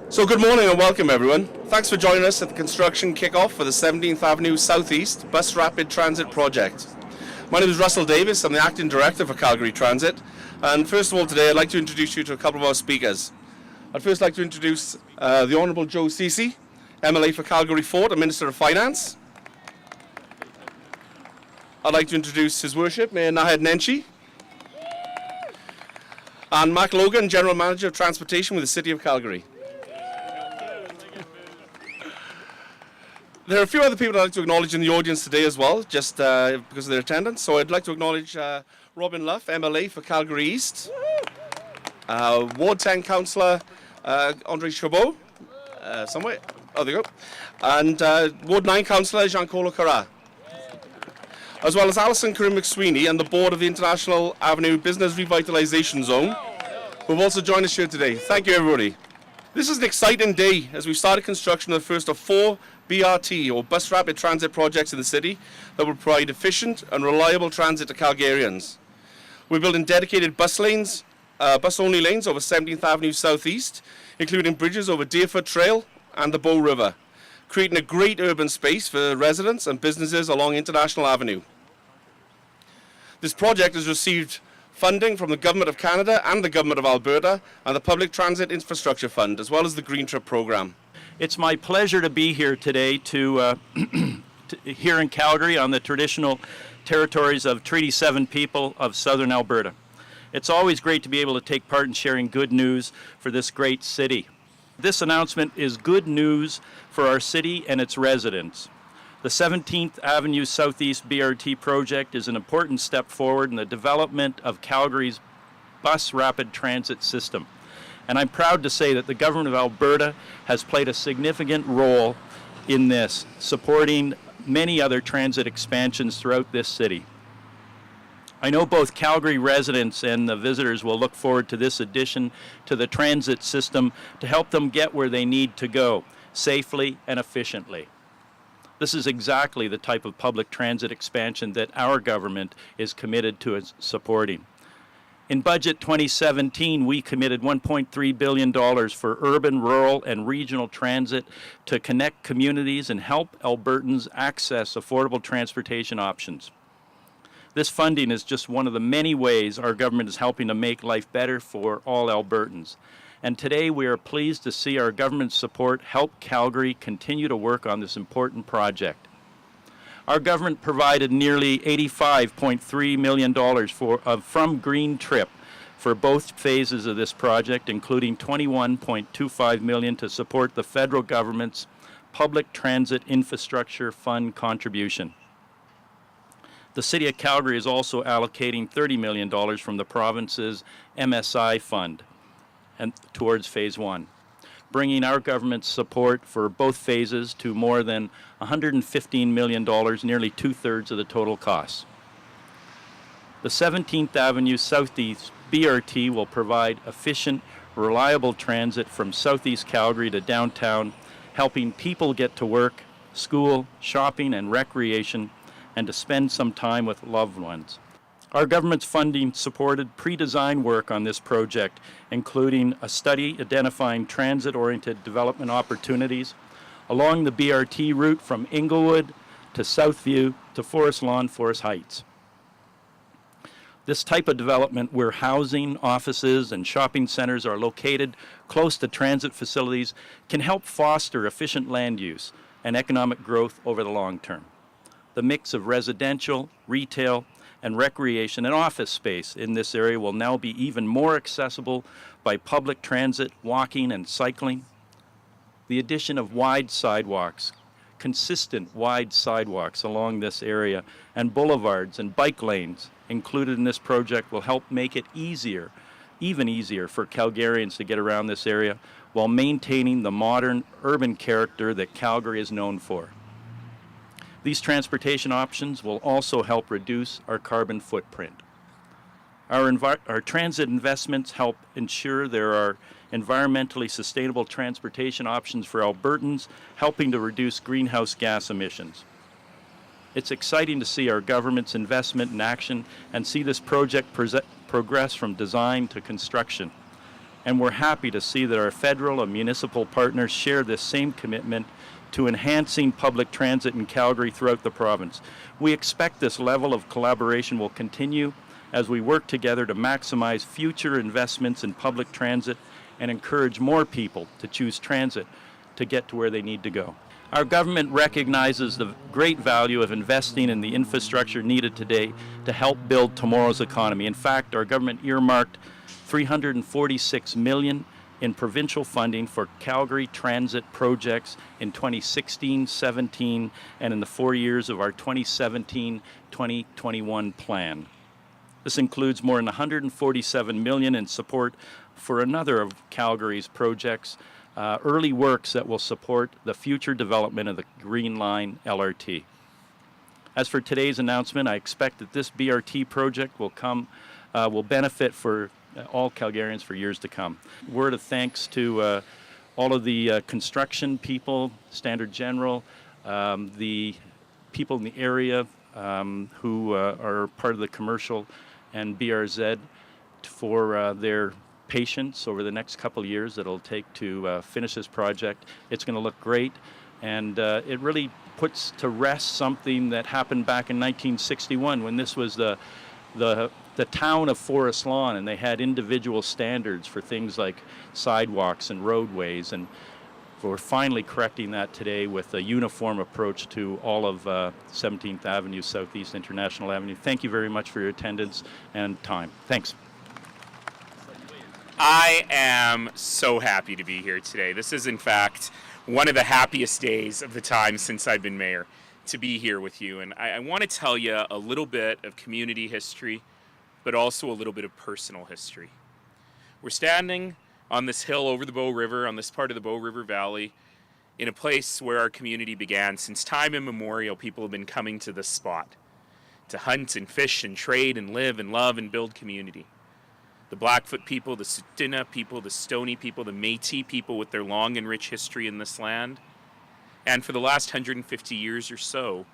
So good morning and welcome everyone. Thanks for joining us at the construction kickoff for the 17th Avenue Southeast Bus Rapid Transit Project. My name is Russell Davis, I'm the Acting Director for Calgary Transit, and first of all today I'd like to introduce you to a couple of our speakers. I'd first like to introduce the Honourable Joe Ceci, MLA for Calgary Fort and Minister of Finance. I'd like to introduce His Worship Mayor Naheed Nenshi, and Mark Logan, General Manager of Transportation with the City of Calgary. There are a few other people I'd like to acknowledge in the audience today as well, just because of their attendance. So I'd like to acknowledge Robin Luff, MLA for Calgary East, Ward 10 Councillor Andre Chabot, somewhere, oh there you go, and Ward 9 Councillor Jean-Colo Carra, as well as Alison Karim McSweeney and the Board of the International Avenue Business Revitalisation Zone, who have also joined us here today. Thank you everybody. This is an exciting day as we started construction of the first of 4 BRT or Bus Rapid Transit projects in the city that will provide efficient and reliable transit to Calgarians. We're building dedicated bus lanes, bus-only lanes over 17th Avenue Southeast, including bridges over Deerfoot Trail and the Bow River, creating a great urban space for residents and businesses along International Avenue. This project has received funding from the Government of Canada and the Government of Alberta and the Public Transit Infrastructure Fund, as well as the Green Trip Programme. It's my pleasure to be here today here in Calgary on the traditional territories of Treaty 7 people of Southern Alberta. It's always great to be able to take part in sharing good news for this great city. This announcement is good news for our city and its residents. The 17th Avenue Southeast BRT project is an important step forward in the development of Calgary's bus rapid transit system. And I'm proud to say that the Government of Alberta has played a significant role in this, supporting many other transit expansions throughout this city. I know both Calgary residents and the visitors will look forward to this addition to the transit system to help them get where they need to go, safely and efficiently. This is exactly the type of public transit expansion that our government is committed to supporting. In Budget 2017, we committed $1.3 billion for urban, rural, and regional transit to connect communities and help Albertans access affordable transportation options. This funding is just one of the many ways our government is helping to make life better for all Albertans. And today we are pleased to see our government's support help Calgary continue to work on this important project. Our government provided nearly $85.3 million from Green Trip for both phases of this project, including $21.25 million to support the federal government's Public Transit Infrastructure Fund contribution. The City of Calgary is also allocating $30 million from the province's MSI fund and towards Phase 1. Bringing our government's support for both phases to more than $115 million, nearly 2/3 of the total costs. The 17th Avenue Southeast BRT will provide efficient, reliable transit from Southeast Calgary to downtown, helping people get to work, school, shopping, and recreation, and to spend some time with loved ones. Our government's funding supported pre-design work on this project, including a study identifying transit-oriented development opportunities along the BRT route from Inglewood to Southview to Forest Lawn, Forest Heights. This type of development where housing, offices, and shopping centers are located close to transit facilities can help foster efficient land use and economic growth over the long term. The mix of residential, retail, and recreation and office space in this area will now be even more accessible by public transit, walking, and cycling. The addition of wide sidewalks, consistent wide sidewalks along this area, and boulevards and bike lanes included in this project will help make it easier, even easier for Calgarians to get around this area while maintaining the modern urban character that Calgary is known for. These transportation options will also help reduce our carbon footprint. Our transit investments help ensure there are environmentally sustainable transportation options for Albertans, helping to reduce greenhouse gas emissions. It's exciting to see our government's investment in action and see this project progress from design to construction. and we're happy to see that our federal and municipal partners share this same commitment to enhancing public transit in Calgary throughout the province. We expect this level of collaboration will continue as we work together to maximize future investments in public transit and encourage more people to choose transit to get to where they need to go. Our government recognizes the great value of investing in the infrastructure needed today to help build tomorrow's economy. In fact, our government earmarked $346 million in provincial funding for Calgary transit projects in 2016-17 and in the 4 years of our 2017-2021 plan. This includes more than $147 million in support for another of Calgary's projects, early works that will support the future development of the Green Line LRT. As for today's announcement, I expect that this BRT project will benefit for all Calgarians for years to come. Word of thanks to all of the construction people, Standard General, the people in the area who are part of the commercial and BRZ for their patience over the next couple of years that it'll take to finish this project. It's going to look great, and it really puts to rest something that happened back in 1961 when this was the town of Forest Lawn, and they had individual standards for things like sidewalks and roadways, and we're finally correcting that today with a uniform approach to all of 17th Avenue, Southeast International Avenue. Thank you very much for your attendance and time. Thanks. I am so happy to be here today. This is, in fact, one of the happiest days of the time since I've been mayor, to be here with you. And I want to tell you a little bit of community history, but also a little bit of personal history. We're standing on this hill over the Bow River, on this part of the Bow River Valley, in a place where our community began. Since time immemorial, people have been coming to this spot to hunt and fish and trade and live and love and build community. The Blackfoot people, the Tsuut'ina people, the Stoney people, the Métis people with their long and rich history in this land. And for the last 150 years or so,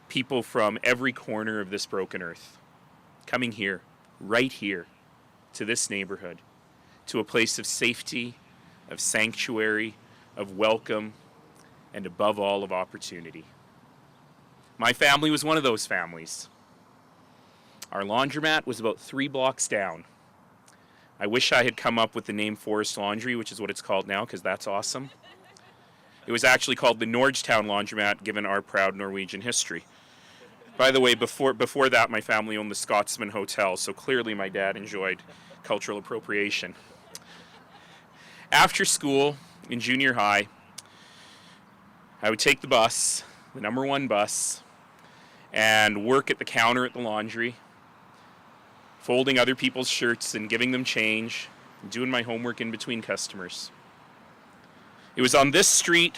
people from every corner of this broken earth coming here, right here, to this neighborhood, to a place of safety, of sanctuary, of welcome, and above all, of opportunity. My family was one of those families. Our laundromat was about 3 blocks down. I wish I had come up with the name Forest Laundry, which is what it's called now, because that's awesome. It was actually called the Norgetown Laundromat, given our proud Norwegian history. By the way, before that, my family owned the Scotsman Hotel, so clearly my dad enjoyed cultural appropriation. After school, in junior high, I would take the bus, the number 1 bus, and work at the counter at the laundry, folding other people's shirts and giving them change, and doing my homework in between customers. It was on this street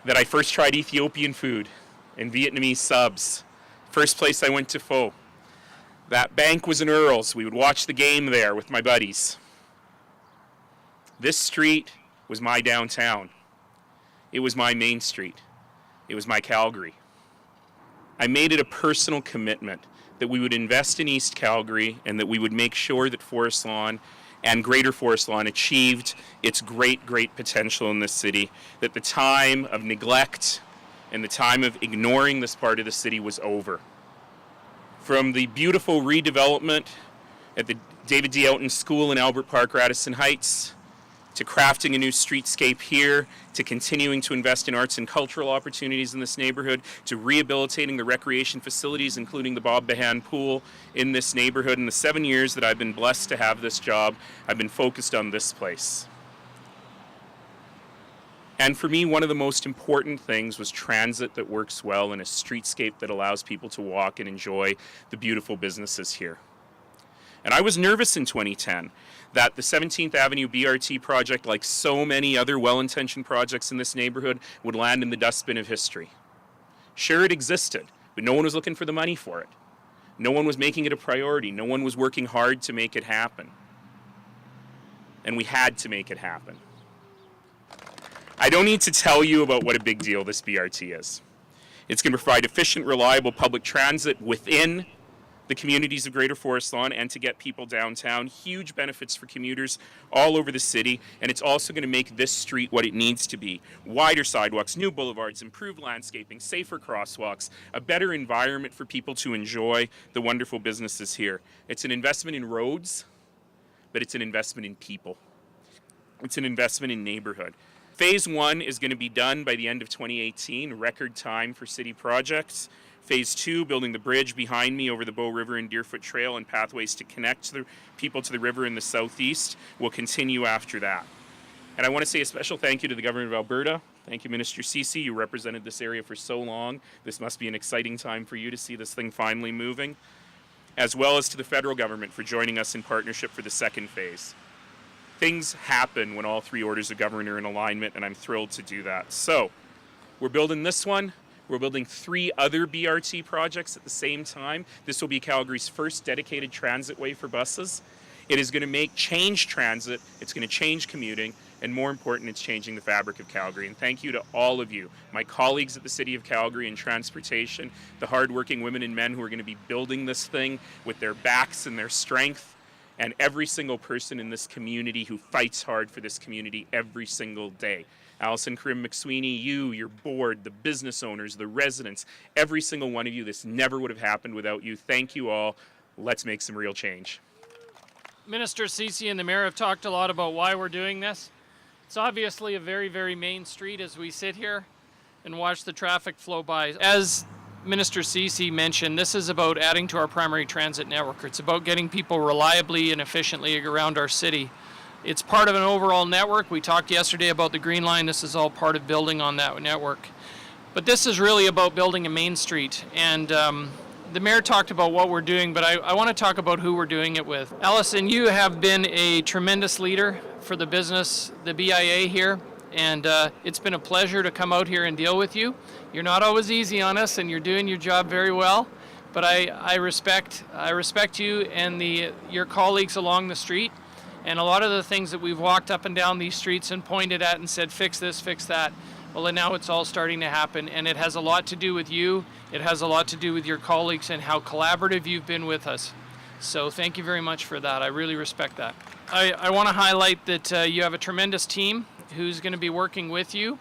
that I first tried Ethiopian food and Vietnamese subs. First place I went to pho. That bank was in Earl's. We would watch the game there with my buddies. This street was my downtown. It was my main street. It was my Calgary. I made it a personal commitment that we would invest in East Calgary and that we would make sure that Forest Lawn and Greater Forest Lawn achieved its great, great potential in this city, that the time of neglect and the time of ignoring this part of the city was over. From the beautiful redevelopment at the David D. Oughton School in Albert Park, Radisson Heights, to crafting a new streetscape here, to continuing to invest in arts and cultural opportunities in this neighborhood, to rehabilitating the recreation facilities, including the Bob Behan Pool in this neighborhood. In the 7 years that I've been blessed to have this job, I've been focused on this place. And for me, one of the most important things was transit that works well and a streetscape that allows people to walk and enjoy the beautiful businesses here. And I was nervous in 2010 that the 17th Avenue BRT project, like so many other well-intentioned projects in this neighborhood, would land in the dustbin of history. Sure, it existed, but no one was looking for the money for it. No one was making it a priority. No one was working hard to make it happen. And we had to make it happen. I don't need to tell you about what a big deal this BRT is. It's going to provide efficient, reliable public transit within the communities of Greater Forest Lawn and to get people downtown. Huge benefits for commuters all over the city, and it's also going to make this street what it needs to be. Wider sidewalks, new boulevards, improved landscaping, safer crosswalks, a better environment for people to enjoy the wonderful businesses here. It's an investment in roads, but it's an investment in people. It's an investment in neighborhood. Phase 1 is going to be done by the end of 2018, record time for city projects. Phase 2, building the bridge behind me over the Bow River and Deerfoot Trail and pathways to connect the people to the river in the southeast, will continue after that. And I want to say a special thank you to the Government of Alberta. Thank you, Minister Ceci. You represented this area for so long. This must be an exciting time for you to see this thing finally moving, as well as to the federal government for joining us in partnership for the second phase. Things happen when all three orders of government are in alignment, and I'm thrilled to do that. So, we're building this one. We're building 3 other BRT projects at the same time. This will be Calgary's first dedicated transitway for buses. It is going to change transit, it's going to change commuting, and more important, it's changing the fabric of Calgary. And thank you to all of you, my colleagues at the City of Calgary in transportation, the hardworking women and men who are going to be building this thing with their backs and their strength, and every single person in this community who fights hard for this community every single day. Alison Karim McSweeney, you, your board, the business owners, the residents, every single one of you, this never would have happened without you. Thank you all. Let's make some real change. Minister Ceci and the Mayor have talked a lot about why we're doing this. It's obviously a very, very main street as we sit here and watch the traffic flow by. As Minister Ceci mentioned, this is about adding to our primary transit network. It's about getting people reliably and efficiently around our city. It's part of an overall network. We talked yesterday about the Green Line. This is all part of building on that network. But this is really about building a main street. And the Mayor talked about what we're doing, but I want to talk about who we're doing it with. Alison, you have been a tremendous leader for the business, the BIA here, and it's been a pleasure to come out here and deal with you. You're not always easy on us, and you're doing your job very well, but I respect you and your colleagues along the street. And a lot of the things that we've walked up and down these streets and pointed at and said, fix this, fix that, well, and now it's all starting to happen. And it has a lot to do with you. It has a lot to do with your colleagues and how collaborative you've been with us. So thank you very much for that. I really respect that. I want to highlight that you have a tremendous team who's going to be working with you.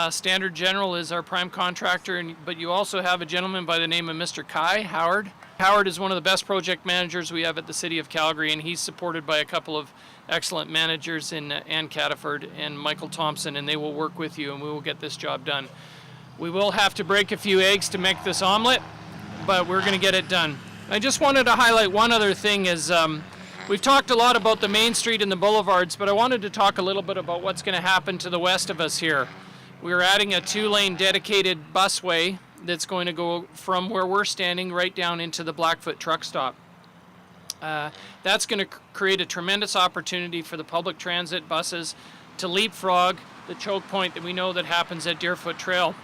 Standard General is our prime contractor, but you also have a gentleman by the name of Mr. Kai Howard. Howard is one of the best project managers we have at the City of Calgary, and he's supported by a couple of excellent managers in Ann Cataford and Michael Thompson, and they will work with you and we will get this job done. We will have to break a few eggs to make this omelet, but we're going to get it done. I just wanted to highlight one other thing is we've talked a lot about the Main Street and the boulevards, but I wanted to talk a little bit about what's going to happen to the west of us here. We're adding a 2-lane dedicated busway that's going to go from where we're standing right down into the Blackfoot truck stop. That's going to create a tremendous opportunity for the public transit buses to leapfrog the choke point that we know that happens at Deerfoot Trail.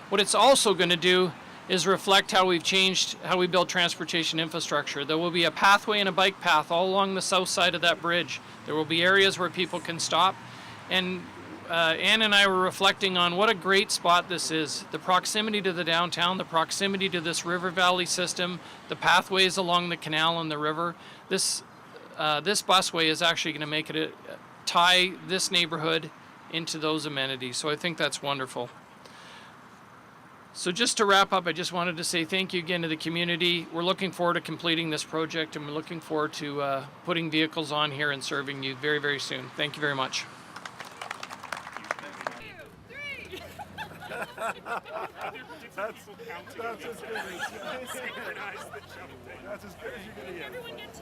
What it's also going to do is reflect how we've changed how we build transportation infrastructure. There will be a pathway and a bike path all along the south side of that bridge. There will be areas where people can stop, and Ann and I were reflecting on what a great spot this is. The proximity to the downtown, the proximity to this river valley system, the pathways along the canal and the river. This busway is actually going to make it tie this neighborhood into those amenities. So I think that's wonderful. So just to wrap up, I just wanted to say thank you again to the community. We're looking forward to completing this project, and we're looking forward to putting vehicles on here and serving you very, very soon. Thank you very much. That's as good as you're gonna get.